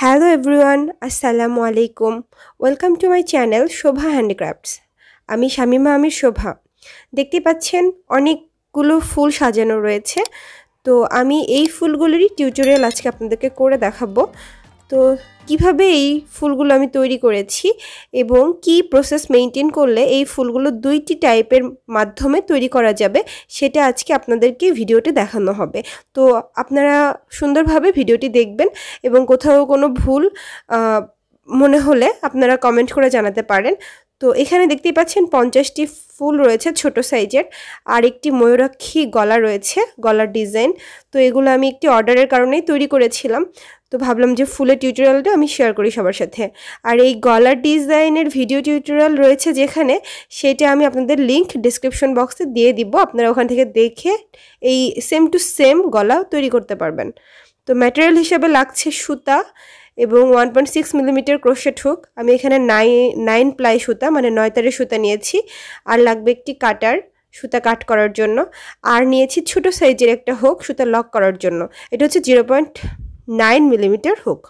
Hello everyone, Assalamu alaikum. Welcome to my channel Shobha Handicrafts. আমি শামিমা আমির শোভা। দেখতে পাচ্ছেন অনেকগুলো ফুল সাজানো রয়েছে। তো আমি এই ফুলগুলোরই টিউটোরিয়াল আজকে আপনাদেরকে করে দেখাবো। তো কিভাবে এই ফুলগুলো আমি তৈরি করেছি এবং কি প্রসেস মেইনটেইন করলে এই ফুলগুলো দুইটি টাইপের মাধ্যমে তৈরি করা যাবে সেটা আজকে আপনাদেরকে ভিডিওতে দেখানো হবে। তো আপনারা সুন্দরভাবে ভিডিওটি দেখবেন এবং কোথাও কোনো ভুল মনে হলে আপনারা কমেন্ট করে জানাতে পারেন। তো এখানে দেখতেই পাচ্ছেন 50টি ফুল রয়েছে ছোট সাইজের, আর একটি ময়ূরাক্ষী গলা রয়েছে, গলার ডিজাইন। তো এগুলো আমি একটি অর্ডারের কারণেই তৈরি করেছিলাম। তো ভাবলাম যে ফুলের টিউটোরিয়ালটা আমি শেয়ার করি সবার সাথে। আর এই গলার ডিজাইনের ভিডিও টিউটোরিয়াল রয়েছে যেখানে, সেটা আমি আপনাদের লিংক ডেসক্রিপশন বক্সে দিয়ে দিব। আপনারা ওখান থেকে দেখে এই সেম টু সেম গলা তৈরি করতে পারবেন। তো ম্যাটেরিয়াল হিসেবে লাগছে সুতা এবং 1.6 মিলিমিটার ক্রোশেট হুক। আমি এখানে 9 প্লাই সুতা মানে 9 তারের সুতা নিয়েছি। আর লাগবে একটি কাটার সুতা কাট করার জন্য। আর নিয়েছি ছোট সাইজের একটা হুক সুতা লক করার জন্য। এটা হচ্ছে 0.9 মিলিমিটার হুক।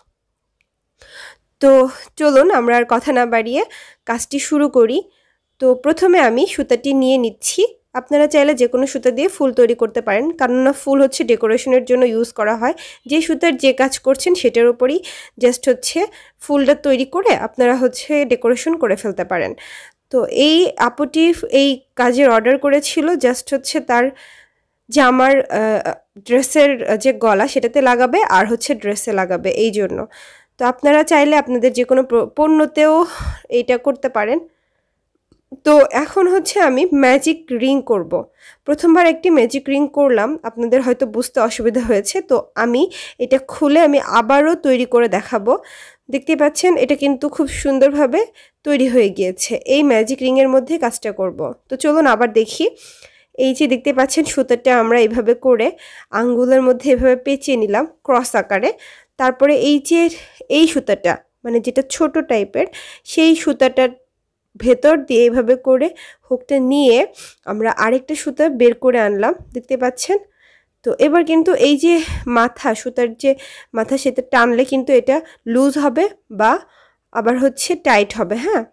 তো চলুন আমরা আর কথা না বাড়িয়ে কাজটি শুরু করি। তো প্রথমে আমি সুতাটি নিয়ে নিচ্ছি। আপনারা চাইলে যে কোনো সুতা দিয়ে ফুল তৈরি করতে পারেন, কারণ ফুল হচ্ছে ডেকোরেশনের জন্য ইউজ করা হয়। যে সুতার যে কাজ করছেন সেটার উপরই জাস্ট হচ্ছে ফুলটা তৈরি করে আপনারা হচ্ছে ডেকোরেশন করে ফেলতে পারেন। তো এই আপুটি এই কাজের অর্ডার করেছিল জাস্ট হচ্ছে তার জামার ড্রেসের যে গলা সেটাতে লাগাবে আর হচ্ছে ড্রেসে লাগাবে, এই জন্য। তো আপনারা চাইলে আপনাদের যে কোনো পণ্যতেও এইটা করতে পারেন। তো এখন হচ্ছে আমি ম্যাজিক রিং করব। প্রথমবার একটি ম্যাজিক রিং করলাম, আপনাদের হয়তো বুঝতে অসুবিধা হয়েছে। তো আমি এটা খুলে আমি আবারও তৈরি করে দেখাবো। দেখতে পাচ্ছেন এটা কিন্তু খুব সুন্দরভাবে তৈরি হয়ে গিয়েছে। এই ম্যাজিক রিংয়ের মধ্যে কাজটা করব। তো চলুন আবার দেখি। এই যে দেখতে পাচ্ছেন সুতাটা আমরা এইভাবে করে আঙ্গুলের মধ্যে এভাবে পেঁচিয়ে নিলাম ক্রস আকারে। তারপরে এই যে এই সুতাটা মানে যেটা ছোট টাইপের, সেই সুতাটার ভেতর দিয়ে এইভাবে করে হুকটা নিয়ে আমরা আরেকটা সুতা বের করে আনলাম, দেখতে পাচ্ছেন। তো এবার কিন্তু এই যে মাথা, সুতার যে মাথা, সেটা টানলে কিন্তু এটা লুজ হবে বা আবার হচ্ছে টাইট হবে। হ্যাঁ,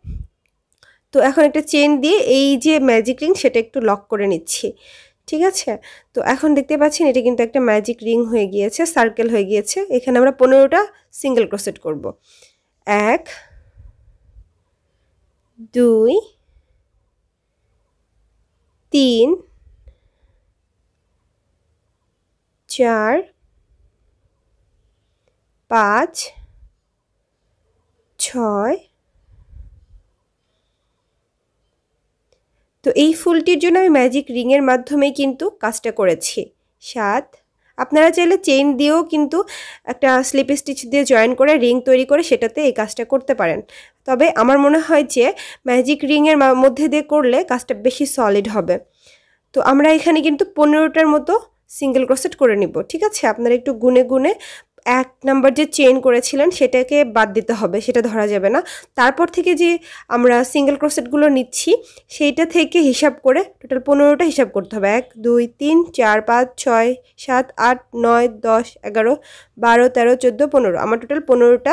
তো এখন একটা চেন দিয়ে এই যে ম্যাজিক রিং সেটা একটু লক করে নিচ্ছি, ঠিক আছে। তো এখন দেখতে পাচ্ছেন এটা কিন্তু একটা ম্যাজিক রিং হয়ে গিয়েছে, সার্কেল হয়ে গিয়েছে। এখানে আমরা 15টা সিঙ্গেল ক্রোশেট করব। 1 2 3 4 5 6। তো এই ফুলটির জন্য আমি ম্যাজিক রিংয়ের মাধ্যমেই কিন্তু কাজটা করেছি। 7। আপনারা চাইলে চেইন দিয়েও কিন্তু একটা স্লিপ স্টিচ দিয়ে জয়েন করে রিং তৈরি করে সেটাতে এই কাজটা করতে পারেন। তবে আমার মনে হয় যে ম্যাজিক রিংয়ের মধ্যে দিয়ে করলে কাজটা বেশি সলিড হবে। তো আমরা এখানে কিন্তু 15টার মতো সিঙ্গেল ক্রোশেট করে নিব, ঠিক আছে। আপনারা একটু গুনে গুনে 1 নাম্বার যে চেইন করেছিলেন সেটাকে বাদ দিতে হবে, সেটা ধরা যাবে না। তারপর থেকে যে আমরা সিঙ্গেল ক্রোশেটগুলো নিচ্ছি সেইটা থেকে হিসাব করে টোটাল 15টা হিসাব করতে হবে। 1 2 3 4 5 6 7 8 9 10 11 12 13 14 15। আমার টোটাল 15টা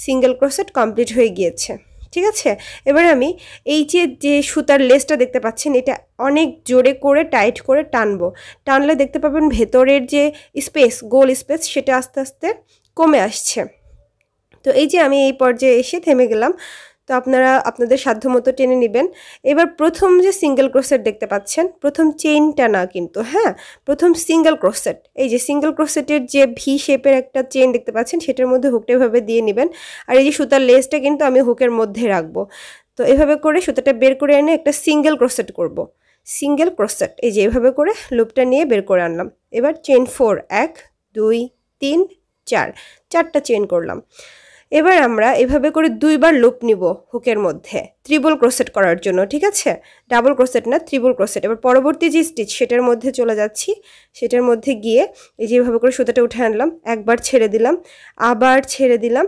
সিঙ্গেল ক্রোশেট কমপ্লিট হয়ে গিয়েছে, ঠিক আছে। এবার আমি এই যে সুতার লেসটা দেখতে পাচ্ছেন, এটা অনেক জোরে করে টাইট করে টানলে দেখতে পাবেন ভেতরের যে স্পেস, গোল স্পেস, সেটা আস্তে আস্তে কমে আসছে। তো এই যে আমি এই পর্যায়ে এসে থেমে গেলাম। তো আপনারা আপনাদের সাধ্যমতো টেনে নেবেন। এবার প্রথম যে সিঙ্গেল ক্রোশেট দেখতে পাচ্ছেন, প্রথম চেইনটা না কিন্তু, হ্যাঁ, প্রথম সিঙ্গেল ক্রোশেট। এই যে সিঙ্গেল ক্রোশেটের যে ভি শেপের একটা চেইন দেখতে পাচ্ছেন, সেটার মধ্যে হুকটা এভাবে দিয়ে নেবেন। আর এই যে সুতার লেসটা কিন্তু আমি হুকের মধ্যে রাখবো। তো এভাবে করে সুতাটা বের করে এনে একটা সিঙ্গেল ক্রোশেট করব। সিঙ্গেল ক্রোশেট এই যে এভাবে করে লুপটা নিয়ে বের করে আনলাম। এবার চেইন 4 1 2 3 4 4টা চেইন করলাম। এবার আমরা এভাবে করে 2বার লুপ নিব হুকের মধ্যে ট্রিপল ক্রোশেট করার জন্য, ঠিক আছে। ডাবল ক্রোশেট না, ট্রিপল ক্রোশেট। এবার পরবর্তী যে স্টিচ সেটার মধ্যে চলে যাচ্ছি, সেটার মধ্যে গিয়ে এই যে এভাবে করে সুতাটা উঠে আনলাম, একবার ছেড়ে দিলাম, আবার ছেড়ে দিলাম,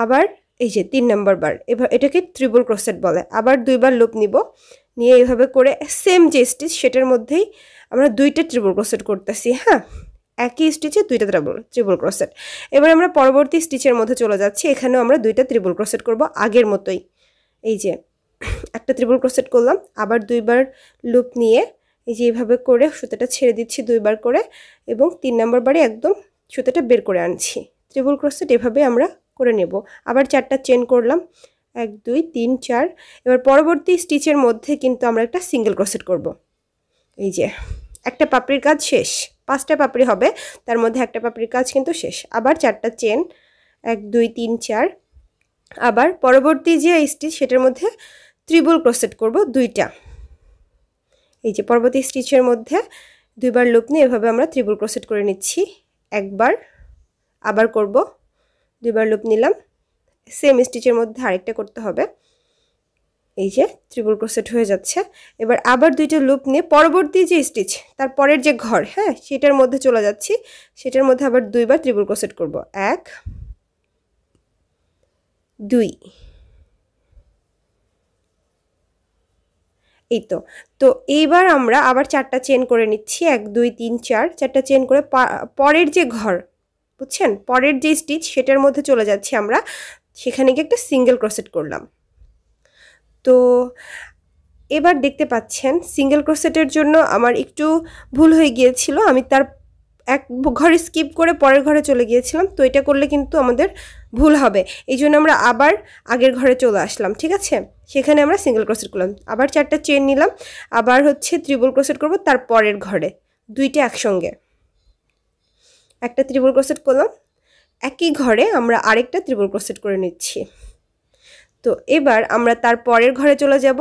আবার এই যে 3 নাম্বার বার, এবার এটাকে ট্রিপল ক্রোশেট বলে। আবার 2বার লুপ নিব, নিয়ে এভাবে করে সেম যে স্টিচ সেটার মধ্যেই আমরা 2টা ট্রিপল ক্রোশেট করতেছি। হ্যাঁ, একই স্টিচে দুইটা ট্রিপল ক্রোশেট। এবার আমরা পরবর্তী স্টিচের মধ্যে চলে যাচ্ছি। এখানেও আমরা দুইটা ট্রিপল ক্রোশেট করব আগের মতোই। এই যে একটা ট্রিপল ক্রোশেট করলাম, আবার দুইবার লুপ নিয়ে এই যে এইভাবে করে সুতাটা ছেড়ে দিচ্ছি দুইবার করে, এবং 3 নাম্বার বারে একদম সুতাটা বের করে আনছি। ট্রিপল ক্রোশেট এভাবে আমরা করে নেব। আবার 4টা চেন করলাম, 1 2 3 4। এবার পরবর্তী স্টিচের মধ্যে কিন্তু আমরা একটা সিঙ্গেল ক্রোশেট করব। এই যে একটা পাপড়ির কাজ শেষ, 5টা পাপড়ি হবে, তার মধ্যে একটা পাপড়ির কাজ কিন্তু শেষ। আবার 4টা চেন, 1 2 3 4। আবার পরবর্তী যে স্টিচ সেটার মধ্যে ট্রিপল ক্রোশেট করব 2টা। এই যে পরবর্তী স্টিচের মধ্যে দুইবার লুপ নিয়ে এভাবে আমরা ট্রিপল ক্রোশেট করে নিচ্ছি। একবার, আবার করব, দুইবার লুপ নিলাম, সেম স্টিচের মধ্যে আরেকটা করতে হবে। এই যে ট্রিপল ক্রোশেট হয়ে যাচ্ছে। এবার আবার দুইটা লুপ নিয়ে পরবর্তী যে স্টিচ তার পরের যে ঘর, হ্যাঁ, সেটার মধ্যে চলে যাচ্ছি। সেটার মধ্যে আবার দুইবার ট্রিপল ক্রোশেট করব, 1 2। এই তো। তো এইবার আমরা আবার 4টা চেন করে নিচ্ছি, 1 2 3 4। 4টা চেন করে পরের যে ঘর, বুঝছেন, পরের যে স্টিচ সেটার মধ্যে চলে যাচ্ছি আমরা। সেখানে গিয়ে একটা সিঙ্গেল ক্রোশেট করলাম। তো এবার দেখতে পাচ্ছেন সিঙ্গেল ক্রোশেটের জন্য আমার একটু ভুল হয়ে গিয়েছিল। আমি তার এক ঘরে স্কিপ করে পরের ঘরে চলে গিয়েছিলাম। তো এটা করলে কিন্তু আমাদের ভুল হবে, এই জন্য আমরা আবার আগের ঘরে চলে আসলাম। ঠিক আছে, সেখানে আমরা সিঙ্গেল ক্রোশেট করলাম, আবার 4টা চেন নিলাম, আবার হচ্ছে ট্রিপল ক্রোশেট করব তার পরের ঘরে, দুইটা একসঙ্গে। একটা ট্রিপল ক্রোশেট করলাম, একই ঘরে আমরা আরেকটা ট্রিপল ক্রোশেট করে নিচ্ছি। তো এবার আমরা তার পরের ঘরে চলে যাব।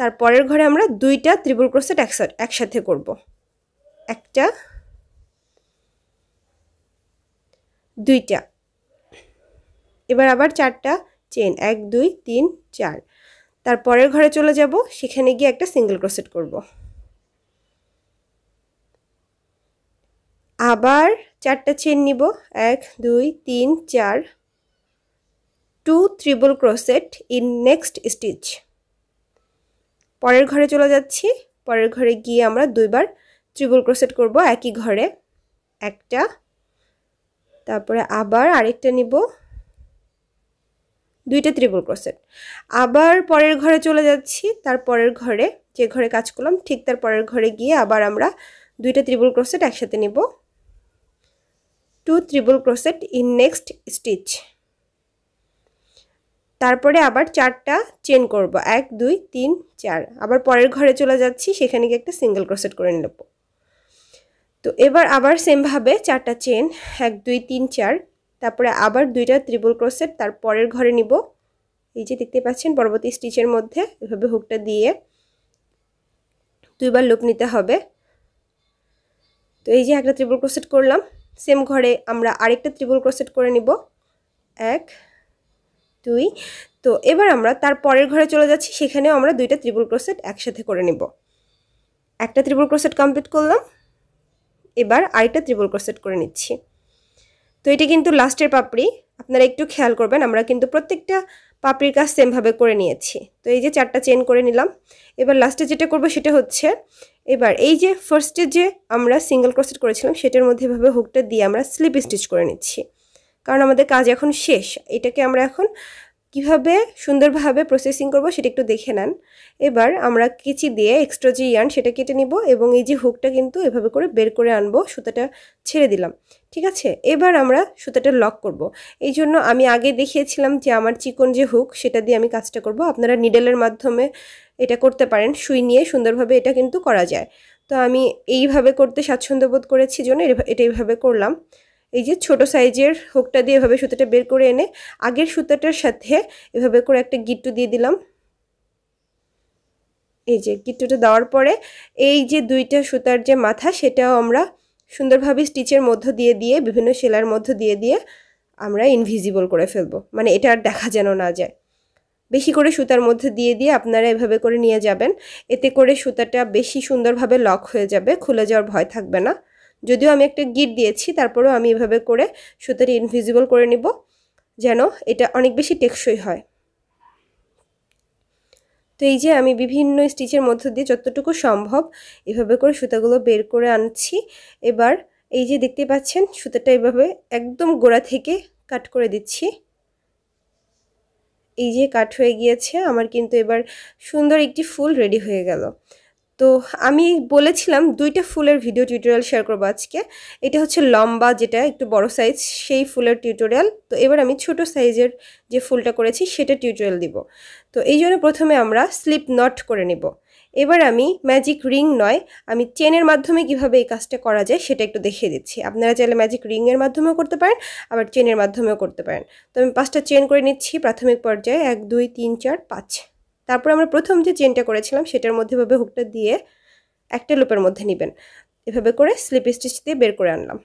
তার পরের ঘরে আমরা দুইটা ট্রিপল ক্রোশেট একসাথে করব, একটা, দুইটা। এবার আবার 4টা চেন, 1 2 3 4। তার পরের ঘরে চলে যাব, সেখানে গিয়ে একটা সিঙ্গেল ক্রোশেট করব। আবার 4টা চেন নিব, 1 2 3 4, 2 triple crochet in next stitch. পরের ঘরে চলে যাচ্ছি, পরের ঘরে গিয়ে আমরা দুইবার ট্রিপল ক্রোশেট করব একই ঘরে, একটা, তারপরে আবার আরেকটা নিব, দুইটা ট্রিপল ক্রোশেট। আবার পরের ঘরে চলে যাচ্ছি, তার পরের ঘরে যে ঘরে কাজ করলাম ঠিক তার পরের ঘরে গিয়ে আবার আমরা দুইটা ট্রিপল ক্রোশেট একসাথে নিব, 2 triple crochet in next stitch. তারপরে আবার 4টা চেন করব, 1 2 3 4। আবার পরের ঘরে চলে যাচ্ছি, সেখানে গিয়ে একটা সিঙ্গেল ক্রোশেট করে নেব। তো এবার আবার সেম ভাবে 4টা চেন, 1 2 3 4। তারপরে আবার দুইটা ট্রিপল ক্রোশেট তার পরের ঘরে নিব। এই যে দেখতে পাচ্ছেন পরবর্তী স্টিচের মধ্যে এভাবে হুকটা দিয়ে দুইবার লুপ নিতে হবে। তো এই যে একটা ট্রিপল ক্রোশেট করলাম, সেম ঘরে আমরা আরেকটা ট্রিপল ক্রোশেট করে নিব, 1 2। তো এবার আমরা তার পরের ঘরে চলে যাচ্ছি, সেখানেও আমরা দুইটা ট্রিপল ক্রোশেট একসাথে করে নিব। একটা ট্রিপল ক্রোশেট কমপ্লিট করলাম, এবার আরেকটা ট্রিপল ক্রোশেট করে নিচ্ছি। তো এটা কিন্তু লাস্টের পাপড়ি, আপনারা একটু খেয়াল করবেন, আমরা কিন্তু প্রত্যেকটা পাপড়ির কাজ সেমভাবে করে নিয়েছি। তো এই যে 4টা চেন করে নিলাম। এবার লাস্টে যেটা করব সেটা হচ্ছে, এবার এই যে ফার্স্টে যে আমরা সিঙ্গেল ক্রোশেট করেছিলাম সেটার মধ্যে এভাবে হুকটা দিয়ে আমরা স্লিপ স্টিচ করে নিচ্ছি, কারণ আমাদের কাজ এখন শেষ। এটাকে আমরা এখন কিভাবে সুন্দরভাবে প্রসেসিং করব সেটা একটু দেখে নেন। এবার আমরা কেচি দিয়ে এক্সট্রা যে ইয়ার্ন সেটা কেটে নিব, এবং এই যে হুকটা কিন্তু এভাবে করে বের করে আনবো, সুতাটা ছেড়ে দিলাম। ঠিক আছে, এবার আমরা সুতাটা লক করব। এই জন্য আমি আগে দেখিয়েছিলাম যে আমার চিকন যে হুক সেটা দিয়ে আমি কাজটা করব। আপনারা নিডেলের মাধ্যমে এটা করতে পারেন, সুই নিয়ে সুন্দরভাবে এটা কিন্তু করা যায়। তো আমি এইভাবে করতে স্বাচ্ছন্দ্য বোধ করেছি জন্য এটা এইভাবে করলাম। এই যে ছোট সাইজের হুকটা দিয়ে এভাবে সুতাটা বের করে এনে আগের সুতাটার সাথে এভাবে করে একটা গিট্টু দিয়ে দিলাম। এই যে গিট্টুটা দেওয়ার পরে এই যে দুইটা সুতার যে মাথা সেটাও আমরা সুন্দরভাবে স্টিচের মধ্য দিয়ে দিয়ে বিভিন্ন সেলাইয়ের মধ্য দিয়ে দিয়ে আমরা ইনভিজিবল করে ফেলবো, মানে এটা আর দেখা যেন না যায়। বেশি করে সুতার মধ্যে দিয়ে দিয়ে আপনারা এভাবে করে নিয়ে যাবেন, এতে করে সুতাটা বেশি সুন্দরভাবে লক হয়ে যাবে, খুলে যাওয়ার ভয় থাকবে না। যদিও আমি একটা গিট দিয়েছি, তারপরেও আমি এভাবে করে সুতাটা ইনভিজিবল করে নিব যেন এটা অনেক বেশি টেকসই হয়। তো এই যে আমি বিভিন্ন স্টিচের মধ্য দিয়ে যতটুকু সম্ভব এভাবে করে সুতাগুলো বের করে আনছি। এবার এই যে দেখতে পাচ্ছেন সুতাটা এইভাবে একদম গোড়া থেকে কাট করে দিচ্ছি। এই যে কাট হয়ে গিয়েছে আমার, কিন্তু এবার সুন্দর একটি ফুল রেডি হয়ে গেল। তো আমি বলেছিলাম দুইটা ফুলের ভিডিও টিউটোরিয়াল শেয়ার করবো আজকে। এটা হচ্ছে লম্বা, যেটা একটু বড় সাইজ, সেই ফুলের টিউটোরিয়াল। তো এবার আমি ছোট সাইজের যে ফুলটা করেছি সেটা টিউটোরিয়াল দিব। তো এই জন্য প্রথমে আমরা স্লিপ নট করে নিব। এবার আমি ম্যাজিক রিং নয়, আমি চেনের মাধ্যমে কিভাবে এই কাজটা করা যায় সেটা একটু দেখিয়ে দিচ্ছি। আপনারা চাইলে ম্যাজিক রিংয়ের মাধ্যমেও করতে পারেন, আবার চেনের মাধ্যমেও করতে পারেন। তো আমি 5টা চেন করে নিচ্ছি প্রাথমিক পর্যায়ে, 1 2 3 4 5। তারপর আমরা প্রথম যে চেনটা করেছিলাম সেটার মধ্যে এভাবে হুকটা দিয়ে একটা লুপের মধ্যে নেবেন, এভাবে করে স্লিপ স্টিচ দিয়ে বের করে আনলাম।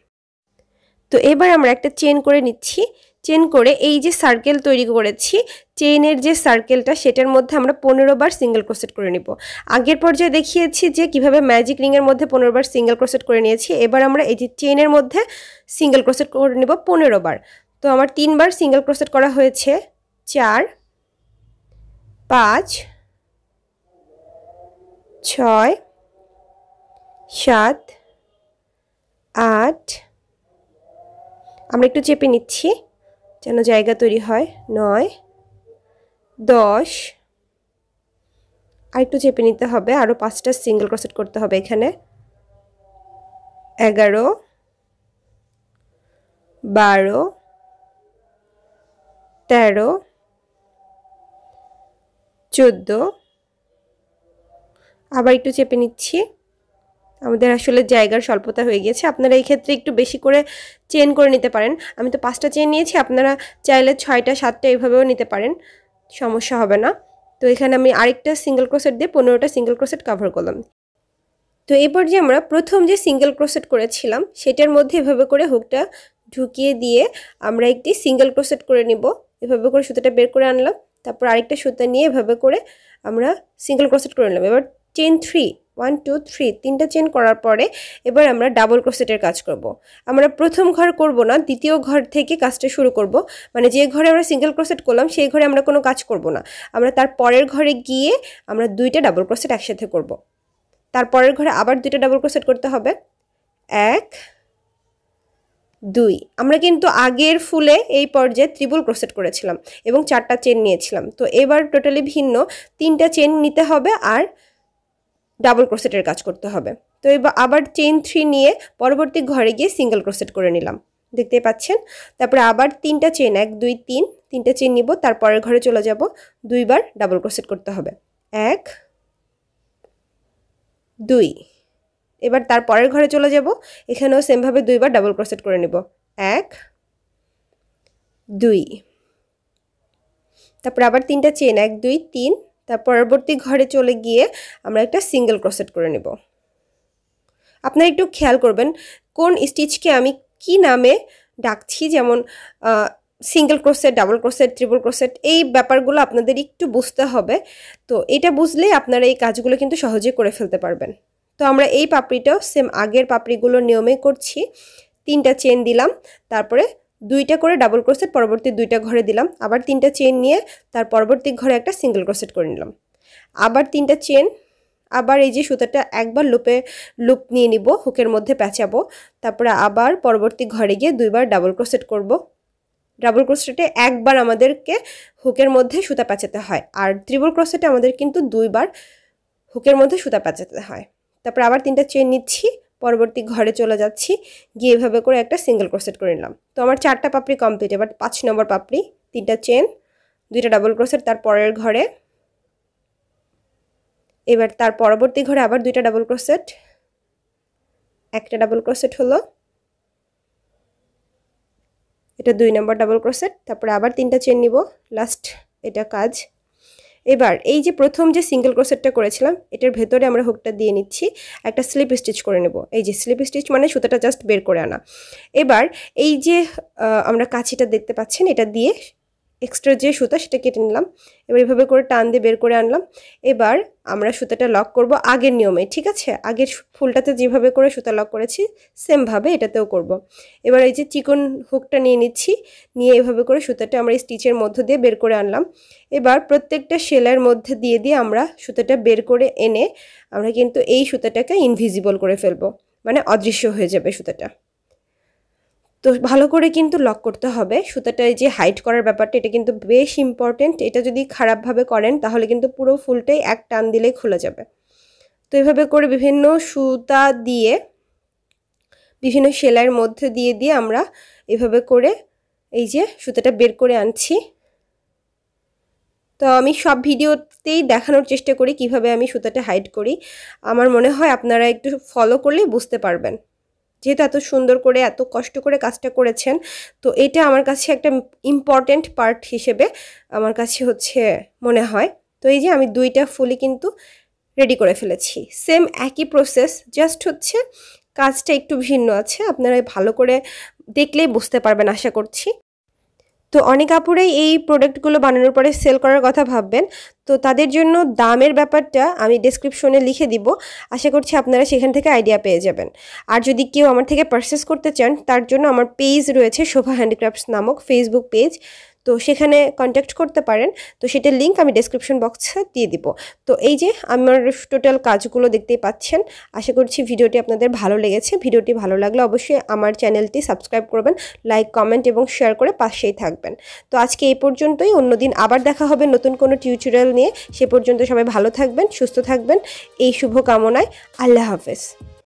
তো এবার আমরা একটা চেন করে নিচ্ছি। চেন করে এই যে সার্কেল তৈরি করেছি, চেইনের যে সার্কেলটা সেটার মধ্যে আমরা 15 বার সিঙ্গেল ক্রোশেট করে নিব। আগের পর্যায়ে দেখিয়েছি যে কিভাবে ম্যাজিক রিংয়ের মধ্যে 15 বার সিঙ্গেল ক্রোশেট করে নিয়েছি। এবার আমরা এই যে চেইনের মধ্যে সিঙ্গেল ক্রোশেট করে নিব 15 বার। তো আমার 3 বার সিঙ্গেল ক্রোশেট করা হয়েছে, 4 5 6 7 8, আমরা একটু চেপে নিচ্ছি যেন জায়গা তৈরি হয়, 9 10, আর একটু চেপে নিতে হবে, আরও 5টা সিঙ্গেল ক্রোশেট করতে হবে এখানে, 11 12 13 14, আবার একটু চেপে নিচ্ছি। আমাদের আসলে জায়গার স্বল্পতা হয়ে গিয়েছে, আপনারা এই ক্ষেত্রে একটু বেশি করে চেন করে নিতে পারেন। আমি তো 5টা চেন নিয়েছি, আপনারা চাইলে 6টা 7টা এইভাবেও নিতে পারেন, সমস্যা হবে না। তো এখানে আমি আরেকটা সিঙ্গেল ক্রোশেট দিয়ে 15টা সিঙ্গেল ক্রোশেট কভার করলাম। তো এরপর যে আমরা প্রথম যে সিঙ্গেল ক্রোশেট করেছিলাম সেটার মধ্যে এভাবে করে হুকটা ঢুকিয়ে দিয়ে আমরা একটি সিঙ্গেল ক্রোশেট করে নিব। এভাবে করে সুতাটা বের করে আনলাম, তারপর আরেকটা সুতা নিয়ে এভাবে করে আমরা সিঙ্গেল ক্রোশেট করে নিলাম। এবার চেন 3 1 2 3 3টা চেন করার পরে এবার আমরা ডাবল ক্রোশেটের কাজ করব। আমরা প্রথম ঘর করব না, দ্বিতীয় ঘর থেকে কাজটা শুরু করব। মানে যে ঘরে আমরা সিঙ্গেল ক্রোশেট করলাম সেই ঘরে আমরা কোনো কাজ করব না, আমরা তার পরের ঘরে গিয়ে আমরা 2টা ডাবল ক্রোশেট একসাথে করব। তারপরের ঘরে আবার 2টা ডাবল ক্রোশেট করতে হবে, 1 2। আমরা কিন্তু আগের ফুলে এই পর্যায়ে ত্রিপল ক্রোশেট করেছিলাম এবং 4টা চেন নিয়েছিলাম। তো এবার টোটালি ভিন্ন, 3টা চেন নিতে হবে আর ডাবল ক্রোশেটের কাজ করতে হবে। তো এবার আবার চেন 3 নিয়ে পরবর্তী ঘরে গিয়ে সিঙ্গেল ক্রোশেট করে নিলাম, দেখতে পাচ্ছেন। তারপরে আবার 3টা চেন, 1 2 3, 3টা চেন নিব, তারপরের ঘরে চলে যাব, 2বার ডাবল ক্রোশেট করতে হবে, 1 2। এবার তার পরের ঘরে চলে যাব, এখানেও সেমভাবে 2বার ডাবল ক্রোশেট করে নেব, 1 2। তারপর আবার 3টা চেন, 1 2 3, তার পরবর্তী ঘরে চলে গিয়ে আমরা একটা সিঙ্গেল ক্রোশেট করে নেব। আপনারা একটু খেয়াল করবেন কোন স্টিচকে আমি কি নামে ডাকছি, যেমন single crochet, double crochet, triple crochet, এই ব্যাপারগুলো আপনাদের একটু বুঝতে হবে। তো এটা বুঝলেই আপনারা এই কাজগুলো কিন্তু সহজে করে ফেলতে পারবেন। তো আমরা এই পাপড়িটাও সেম আগের পাপড়িগুলোর নিয়মে করছি। 3টা চেন দিলাম, তারপরে 2টা করে ডাবল ক্রোশেট পরবর্তী 2টা ঘরে দিলাম, আবার 3টা চেন নিয়ে তার পরবর্তী ঘরে একটা সিঙ্গেল ক্রোশেট করে নিলাম, আবার 3টা চেন, আবার এই যে সুতাটা একবার লুপ নিয়ে নিব, হুকের মধ্যে পেঁচাবো, তারপরে আবার পরবর্তী ঘরে গিয়ে 2বার ডাবল ক্রোশেট করব। ডাবল ক্রোশেটে একবার আমাদেরকে হুকের মধ্যে সুতা পেঁচাতে হয়, আর ট্রিপল ক্রোশেটে আমাদের কিন্তু 2বার হুকের মধ্যে সুতা পেঁচাতে হয়। তারপর আবার 3টা চেন নিচ্ছি, পরবর্তী ঘরে চলে যাচ্ছি, গিয়ে এভাবে করে একটা সিঙ্গেল ক্রোশেট করে নিলাম। তো আমার 4টা পাপড়ি কমপ্লিট। এবার 5 নম্বর পাপড়ি, 3টা চেন, 2টা ডাবল ক্রোশেট তার পরের ঘরে, এবার তার পরবর্তী ঘরে আবার 2টা ডাবল ক্রোশেট, একটা ডাবল ক্রোশেট হলো, এটা 2 নম্বর ডাবল ক্রোশেট, তারপরে আবার 3টা চেন নিব, লাস্ট এটা কাজ। এবার এই যে প্রথম যে সিঙ্গেল ক্রোশেটটা করেছিলাম এটার ভেতরে আমরা হুকটা দিয়ে নিচ্ছি, একটা স্লিপ স্টিচ করে নেব। এই যে স্লিপ স্টিচ মানে সুতাটা জাস্ট বের করে আনা। এবার এই যে আমরা কাঁচিটা দেখতে পাচ্ছেন, এটা দিয়ে এক্সট্রা যে সুতা সেটা কেটে নিলাম, এবার এভাবে করে টান দিয়ে বের করে আনলাম। এবার আমরা সুতাটা লক করব আগের নিয়মে, ঠিক আছে? আগের ফুলটাতে যেভাবে করে সুতা লক করেছি সেমভাবে এটাতেও করব। এবার এই যে চিকন হুকটা নিয়ে নিচ্ছি, নিয়ে এভাবে করে সুতাটা আমরা স্টিচের মধ্য দিয়ে বের করে আনলাম। এবার প্রত্যেকটা সেলাইয়ের মধ্যে দিয়ে দিয়ে আমরা সুতাটা বের করে এনে আমরা কিন্তু এই সুতাটাকে ইনভিজিবল করে ফেলবো, মানে অদৃশ্য হয়ে যাবে সুতাটা। তো ভালো করে কিন্তু লক করতে হবে। সুতাটা এই যে হাইড করার ব্যাপারটা এটা কিন্তু বেশ ইম্পর্টেন্ট। এটা যদি খারাপভাবে করেন তাহলে কিন্তু পুরো ফুলটাই এক টান দিলেই খুলে যাবে। তো এভাবে করে বিভিন্ন সুতা দিয়ে বিভিন্ন সেলাইয়ের মধ্যে দিয়ে আমরা এভাবে করে এই যে সুতাটা বের করে আনছি। তো আমি সব ভিডিওতেই দেখানোর চেষ্টা করি কিভাবে আমি সুতাটা হাইড করি। আমার মনে হয় আপনারা একটু ফলো করলেই বুঝতে পারবেন। যেহেতু এত সুন্দর করে এত কষ্ট করে কাজটা করেছেন, তো এটা আমার কাছে একটা ইম্পর্টেন্ট পার্ট হিসেবে আমার কাছে হচ্ছে মনে হয়। তো এই যে আমি 2টা ফুলই কিন্তু রেডি করে ফেলেছি। সেম একই প্রসেস, জাস্ট হচ্ছে কাজটা একটু ভিন্ন আছে। আপনারা ভালো করে দেখলেই বুঝতে পারবেন আশা করছি। তো অনেক আপুরাই এই প্রোডাক্টগুলো বানানোর পরে সেল করার কথা ভাববেন। তো তাদের জন্য দামের ব্যাপারটা আমি ডেসক্রিপশনে লিখে দিব। আশা করছি আপনারা সেখান থেকে আইডিয়া পেয়ে যাবেন। আর যদি কেউ আমার থেকে পারচেস করতে চান তার জন্য আমার পেজ রয়েছে শোভা হ্যান্ডিক্রাফটস নামক ফেসবুক পেজ। তো সেখানে কন্ট্যাক্ট করতে পারেন। তো সেটার লিঙ্ক আমি ডেসক্রিপশন বক্সে দিয়ে দিব। তো এই যে আমার টোটাল কাজগুলো দেখতেই পাচ্ছেন। আশা করছি ভিডিওটি আপনাদের ভালো লেগেছে। ভিডিওটি ভালো লাগলে অবশ্যই আমার চ্যানেলটি সাবস্ক্রাইব করবেন, লাইক, কমেন্ট এবং শেয়ার করে পাশেই থাকবেন। তো আজকে এই পর্যন্তই। অন্যদিন আবার দেখা হবে নতুন কোনো টিউটোরিয়াল নিয়ে। সে পর্যন্ত সবাই ভালো থাকবেন, সুস্থ থাকবেন এই শুভ কামনায়। আল্লাহ হাফেজ।